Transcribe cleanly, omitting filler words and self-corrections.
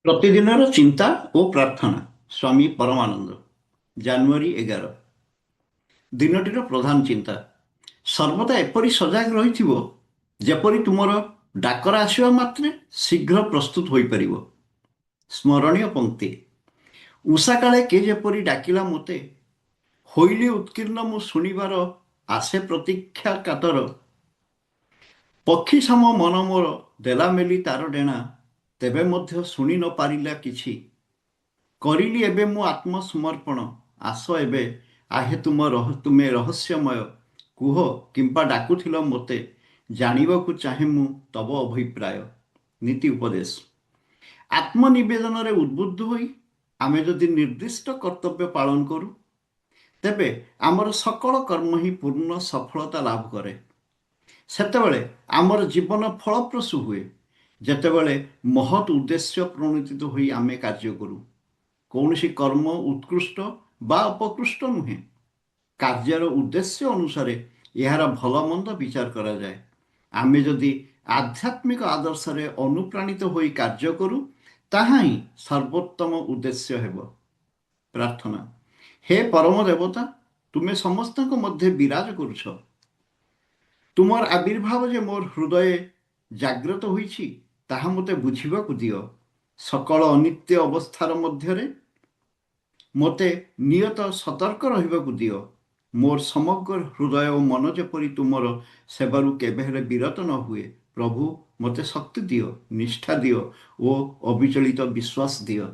ପ୍ରତିଦିନର ଚିନ୍ତା ଓ ପ୍ରାର୍ଥନା ସ୍ୱାମୀ ପରମାନନ୍ଦ। ଜାନୁଆରୀ 11। ଦିନଟିର ପ୍ରଧାନ ଚିନ୍ତା। ସର୍ବଦା ଏପରି ସଜାଗ ରହିଥିବ ଯେପରି ତୁମର ଡାକରା ଆସିବା ମାତ୍ରେ ଶୀଘ୍ର ପ୍ରସ୍ତୁତ ହୋଇପାରିବ। ସ୍ମରଣୀୟ ପଂକ୍ତି। ଉଷାକାଳେ କେ ଯେପରି ଡାକିଲା ମୋତେ, ହୋଇଲି ଉତ୍କୀର୍ଣ୍ଣ ମୁଁ ଶୁଣିବାର ଆସେ ପ୍ରତୀକ୍ଷା କାତର। ପକ୍ଷୀ ସମ ମନ ମୋର ଦେଲା ମେଲି ତାର ଡେଣା, ତେବେ ମଧ୍ୟ ଶୁଣି ନ ପାରିଲା କିଛି। କରିଲି ଏବେ ମୁଁ ଆତ୍ମସମର୍ପଣ, ଆସ ଏବେ ଆହେ ତୁମେ ରହସ୍ୟମୟ। କୁହ କିମ୍ବା ଡାକୁଥିଲ ମୋତେ, ଜାଣିବାକୁ ଚାହେଁ ମୁଁ ତବ ଅଭିପ୍ରାୟ। ନୀତି ଉପଦେଶ। ଆତ୍ମନିବେଦନରେ ଉଦ୍ବୁଦ୍ଧ ହୋଇ ଆମେ ଯଦି ନିର୍ଦ୍ଦିଷ୍ଟ କର୍ତ୍ତବ୍ୟ ପାଳନ କରୁ, ତେବେ ଆମର ସକଳ କର୍ମ ହିଁ ପୂର୍ଣ୍ଣ ସଫଳତା ଲାଭ କରେ। ସେତେବେଳେ ଆମର ଜୀବନ ଫଳପ୍ରସୂ ହୁଏ। ଯେତେବେଳେ ମହତ୍ ଉଦ୍ଦେଶ୍ୟ ପ୍ରଣୋଦିତ ହୋଇ ଆମେ କାର୍ଯ୍ୟ କରୁ, କୌଣସି କର୍ମ ଉତ୍କୃଷ୍ଟ ବା ଅପକୃଷ୍ଟ ନୁହେଁ, କାର୍ଯ୍ୟର ଉଦ୍ଦେଶ୍ୟ ଅନୁସାରେ ଏହାର ଭଲ ମନ୍ଦ ବିଚାର କରାଯାଏ। ଆମେ ଯଦି ଆଧ୍ୟାତ୍ମିକ ଆଦର୍ଶରେ ଅନୁପ୍ରାଣିତ ହୋଇ କାର୍ଯ୍ୟ କରୁ, ତାହା ହିଁ ସର୍ବୋତ୍ତମ ଉଦ୍ଦେଶ୍ୟ ହେବ। ପ୍ରାର୍ଥନା। ହେ ପରମ ଦେବତା, ତୁମେ ସମସ୍ତଙ୍କ ମଧ୍ୟରେ ବିରାଜ କରୁଛ। ତୁମର ଆବିର୍ଭାବ ଯେ ମୋର ହୃଦୟରେ ଜାଗ୍ରତ ହୋଇଛି, ତାହା ମୋତେ ବୁଝିବାକୁ ଦିଅ। ସକଳ ଅନିତ୍ୟ ଅବସ୍ଥାର ମଧ୍ୟରେ ମୋତେ ନିୟତ ସତର୍କ ରହିବାକୁ ଦିଅ। ମୋର ସମଗ୍ର ହୃଦୟ ଓ ମନ ଯେପରି ତୁମର ସେବାରୁ କେବେ ହେଲେ ବିରତ ନ ହୁଏ। ପ୍ରଭୁ, ମୋତେ ଶକ୍ତି ଦିଅ, ନିଷ୍ଠା ଦିଅ ଓ ଅବିଚଳିତ ବିଶ୍ୱାସ ଦିଅ।